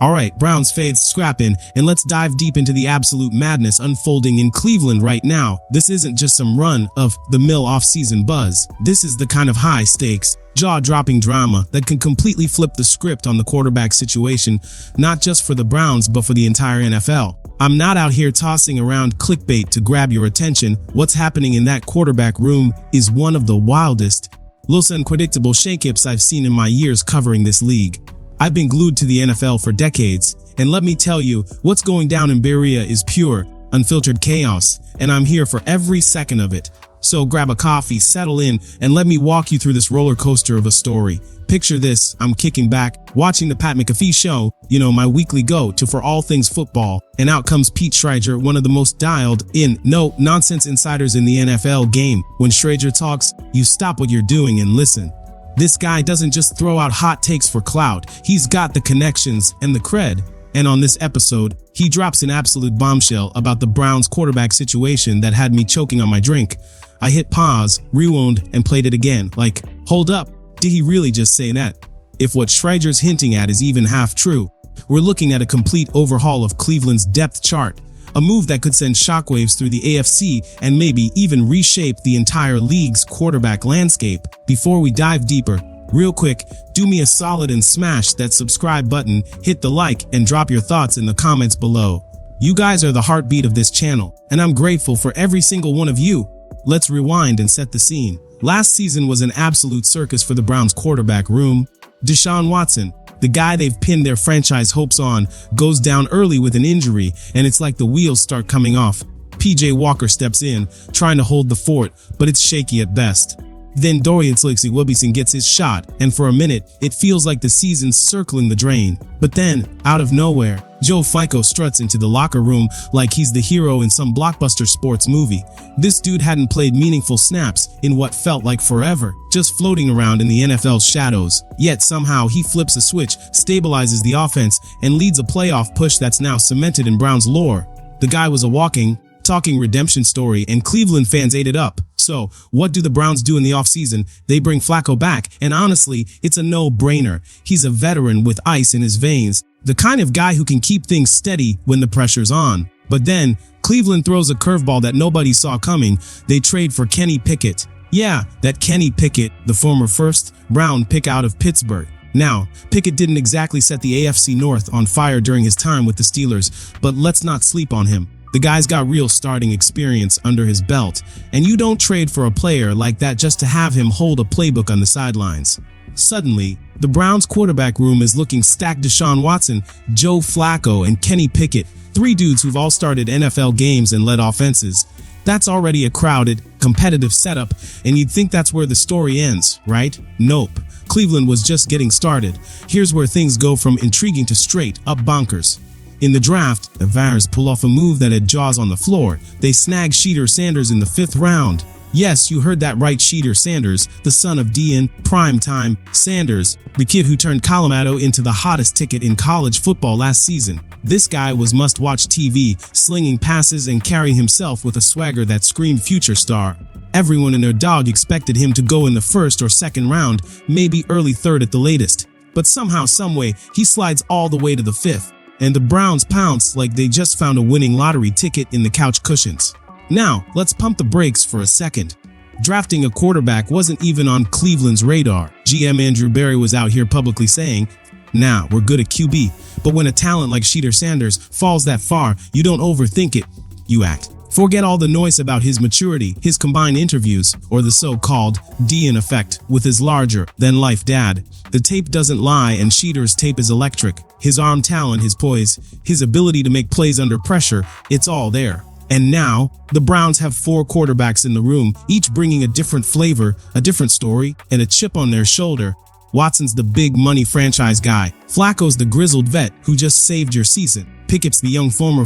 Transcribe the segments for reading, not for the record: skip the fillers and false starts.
Alright, Browns fades scrapping, and let's dive deep into the absolute madness unfolding in Cleveland right now. This isn't just some run-of-the-mill off-season buzz. This is the kind of high-stakes, jaw-dropping drama that can completely flip the script on the quarterback situation, not just for the Browns but for the entire NFL. I'm not out here tossing around clickbait to grab your attention. What's happening in that quarterback room is one of the wildest, most unpredictable shakeups I've seen in my years covering this league. I've been glued to the NFL for decades, and let me tell you, what's going down in Berea is pure, unfiltered chaos, and I'm here for every second of it. So grab a coffee, settle in, and let me walk you through this roller coaster of a story. Picture this: I'm kicking back, watching the Pat McAfee show, my weekly go-to for all things football, and out comes Pete Schrager, one of the most dialed-in, no-nonsense insiders in the NFL game. When Schrager talks, you stop what you're doing and listen. This guy doesn't just throw out hot takes for clout, he's got the connections and the cred. And on this episode, he drops an absolute bombshell about the Browns quarterback situation that had me choking on my drink. I hit pause, rewound, and played it again, like, hold up, did he really just say that? If what Schrager's hinting at is even half true, we're looking at a complete overhaul of Cleveland's depth chart. A move that could send shockwaves through the AFC and maybe even reshape the entire league's quarterback landscape. Before we dive deeper, real quick, do me a solid and smash that subscribe button, hit the like, and drop your thoughts in the comments below. You guys are the heartbeat of this channel, and I'm grateful for every single one of you. Let's rewind and set the scene. Last season was an absolute circus for the Browns quarterback room. Deshaun Watson, the guy they've pinned their franchise hopes on, goes down early with an injury, and it's like the wheels start coming off. PJ Walker steps in, trying to hold the fort, but it's shaky at best. Then Dorian Wilson gets his shot, and for a minute, it feels like the season's circling the drain. But then, out of nowhere, Joe Flacco struts into the locker room like he's the hero in some blockbuster sports movie. This dude hadn't played meaningful snaps in what felt like forever, just floating around in the NFL's shadows. Yet somehow he flips a switch, stabilizes the offense, and leads a playoff push that's now cemented in Browns lore. The guy was a walking, talking redemption story, and Cleveland fans ate it up. So, what do the Browns do in the offseason? They bring Flacco back, and honestly, it's a no-brainer. He's a veteran with ice in his veins, the kind of guy who can keep things steady when the pressure's on. But then, Cleveland throws a curveball that nobody saw coming. They trade for Kenny Pickett. Yeah, that Kenny Pickett, the former first-round pick out of Pittsburgh. Now, Pickett didn't exactly set the AFC North on fire during his time with the Steelers, but let's not sleep on him. The guy's got real starting experience under his belt, and you don't trade for a player like that just to have him hold a playbook on the sidelines. Suddenly, the Browns quarterback room is looking stacked. Deshaun Watson, Joe Flacco, and Kenny Pickett, three dudes who've all started NFL games and led offenses. That's already a crowded, competitive setup, and you'd think that's where the story ends, right? Nope. Cleveland was just getting started. Here's where things go from intriguing to straight up bonkers. In the draft, the Bears pull off a move that had jaws on the floor. They snag Shedeur Sanders in the 5th round. Yes, you heard that right, Shedeur Sanders, the son of Deion Primetime Sanders, the kid who turned Colorado into the hottest ticket in college football last season. This guy was must-watch TV, slinging passes and carrying himself with a swagger that screamed future star. Everyone and their dog expected him to go in the 1st or 2nd round, maybe early 3rd at the latest. But somehow, someway, he slides all the way to the 5th. And the Browns pounce like they just found a winning lottery ticket in the couch cushions. Now, let's pump the brakes for a second. Drafting a quarterback wasn't even on Cleveland's radar. GM Andrew Berry was out here publicly saying, "Nah, we're good at QB, but when a talent like Shedeur Sanders falls that far, you don't overthink it, you act." Forget all the noise about his maturity, his combined interviews, or the so-called Deion effect with his larger-than-life dad. The tape doesn't lie, and Shedeur's tape is electric. His arm talent, his poise, his ability to make plays under pressure, it's all there. And now, the Browns have 4 quarterbacks in the room, each bringing a different flavor, a different story, and a chip on their shoulder. Watson's the big money franchise guy. Flacco's the grizzled vet who just saved your season. Pickett's the young former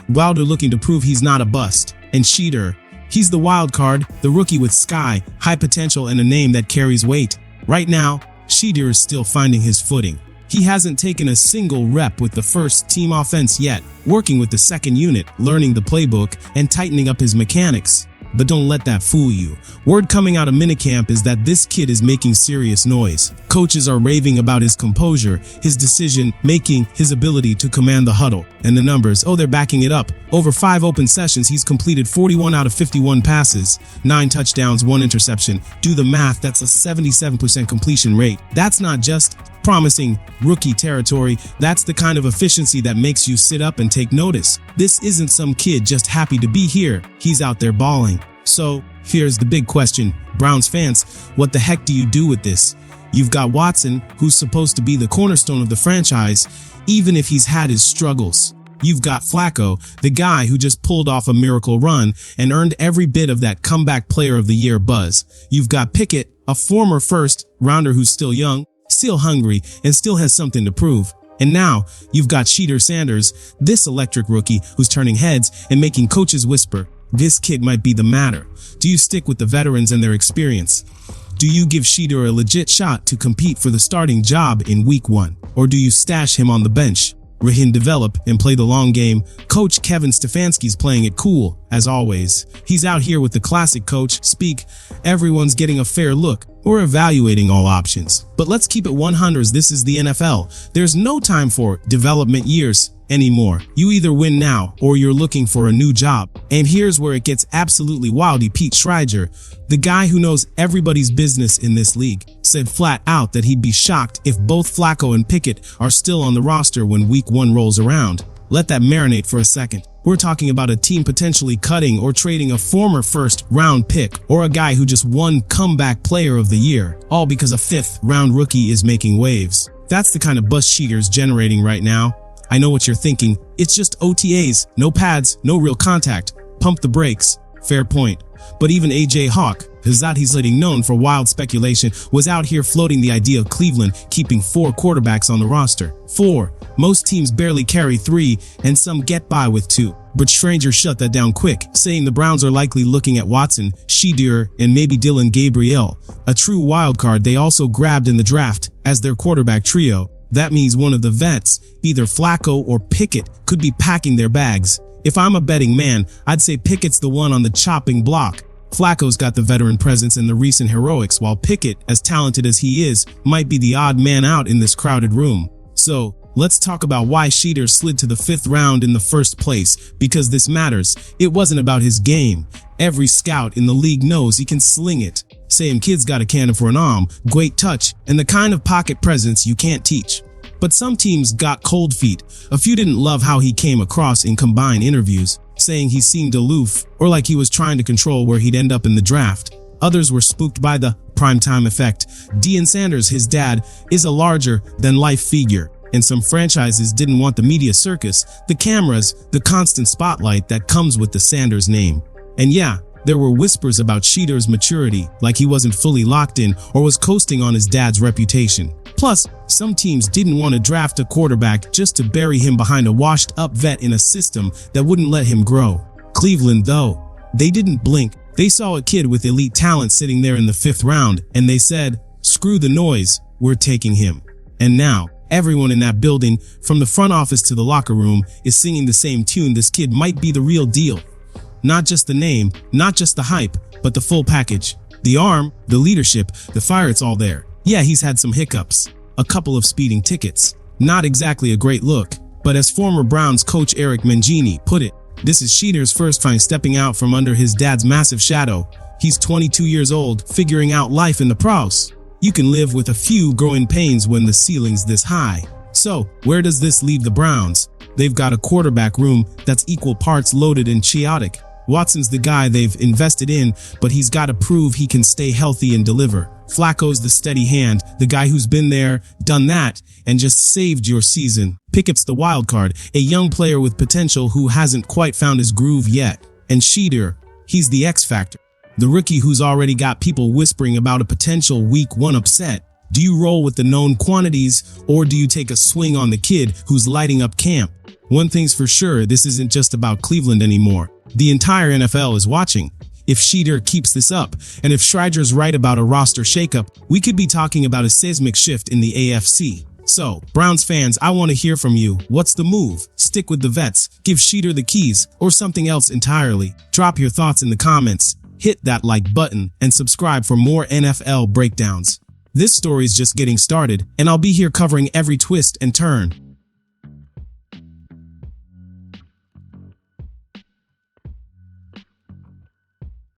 Wilder looking to prove he's not a bust. And Shedeur, he's the wild card, the rookie with high potential and a name that carries weight. Right now, Shedeur is still finding his footing. He hasn't taken a single rep with the first-team offense yet, working with the second unit, learning the playbook, and tightening up his mechanics. But don't let that fool you. Word coming out of minicamp is that this kid is making serious noise. Coaches are raving about his composure, his decision making, his ability to command the huddle. And the numbers, oh, they're backing it up. Over 5 open sessions, he's completed 41 out of 51 passes, 9 touchdowns, 1 interception. Do the math, that's a 77% completion rate. That's not just promising rookie territory, that's the kind of efficiency that makes you sit up and take notice. This isn't some kid just happy to be here, he's out there balling. So, here's the big question, Browns fans, what the heck do you do with this? You've got Watson, who's supposed to be the cornerstone of the franchise, even if he's had his struggles. You've got Flacco, the guy who just pulled off a miracle run and earned every bit of that comeback player of the year buzz. You've got Pickett, a former first rounder who's still young, still hungry, and still has something to prove. And now, you've got Shedeur Sanders, this electric rookie who's turning heads and making coaches whisper, this kid might be the matter. Do you stick with the veterans and their experience? Do you give Shedeur a legit shot to compete for the starting job in week 1? Or do you stash him on the bench? Rahin develop and play the long game. Coach Kevin Stefanski's playing it cool, as always. He's out here with the classic coach speak. Everyone's getting a fair look. We're evaluating all options. But let's keep it 100. This is the NFL. There's no time for development years anymore. You either win now or you're looking for a new job. And here's where it gets absolutely wildy. Pete Schreiger, the guy who knows everybody's business in this league, said flat out that he'd be shocked if both Flacco and Pickett are still on the roster when week 1 rolls around. Let that marinate for a second. We're talking about a team potentially cutting or trading a former first-round pick or a guy who just won comeback player of the year, all because a 5th-round rookie is making waves. That's the kind of buzz Shedur's generating right now. I know what you're thinking. It's just OTAs, no pads, no real contact. Pump the brakes. Fair point. But even AJ Hawk, he's letting known for wild speculation, was out here floating the idea of Cleveland keeping 4 quarterbacks on the roster. 4. Most teams barely carry 3, and some get by with 2. But Schreiger shut that down quick, saying the Browns are likely looking at Watson, Shedeur, and maybe Dylan Gabriel, a true wild card they also grabbed in the draft as their quarterback trio. That means one of the vets, either Flacco or Pickett, could be packing their bags. If I'm a betting man, I'd say Pickett's the one on the chopping block. Flacco's got the veteran presence and the recent heroics, while Pickett, as talented as he is, might be the odd man out in this crowded room. So, let's talk about why Shedeur slid to the 5th round in the first place, because this matters. It wasn't about his game. Every scout in the league knows he can sling it. Same kid's got a cannon for an arm, great touch, and the kind of pocket presence you can't teach. But some teams got cold feet. A few didn't love how he came across in combined interviews, saying he seemed aloof or like he was trying to control where he'd end up in the draft. Others were spooked by the primetime effect. Deion Sanders, his dad, is a larger-than-life figure, and some franchises didn't want the media circus, the cameras, the constant spotlight that comes with the Sanders name. And yeah, there were whispers about Shedeur's maturity, like he wasn't fully locked in or was coasting on his dad's reputation. Plus, some teams didn't want to draft a quarterback just to bury him behind a washed-up vet in a system that wouldn't let him grow. Cleveland, though, they didn't blink. They saw a kid with elite talent sitting there in the 5th round, and they said, screw the noise, we're taking him. And now, everyone in that building, from the front office to the locker room, is singing the same tune. This kid might be the real deal. Not just the name, not just the hype, but the full package. The arm, the leadership, the fire, it's all there. Yeah, he's had some hiccups, a couple of speeding tickets. Not exactly a great look, but as former Browns coach Eric Mangini put it, this is Shedeur's first time stepping out from under his dad's massive shadow. He's 22 years old, figuring out life in the pros. You can live with a few growing pains when the ceiling's this high. So, where does this leave the Browns? They've got a quarterback room that's equal parts loaded and chaotic. Watson's the guy they've invested in, but he's got to prove he can stay healthy and deliver. Flacco's the steady hand, the guy who's been there, done that, and just saved your season. Pickett's the wild card, a young player with potential who hasn't quite found his groove yet. And Shedeur, he's the X factor, the rookie who's already got people whispering about a potential week 1 upset. Do you roll with the known quantities, or do you take a swing on the kid who's lighting up camp? One thing's for sure, this isn't just about Cleveland anymore. The entire NFL is watching. If Shedeur keeps this up, and if Schreiger's right about a roster shakeup, we could be talking about a seismic shift in the AFC. So, Browns fans, I want to hear from you. What's the move? Stick with the vets, give Shedeur the keys, or something else entirely? Drop your thoughts in the comments. hit that like button and subscribe for more NFL breakdowns. This story's just getting started, and I'll be here covering every twist and turn.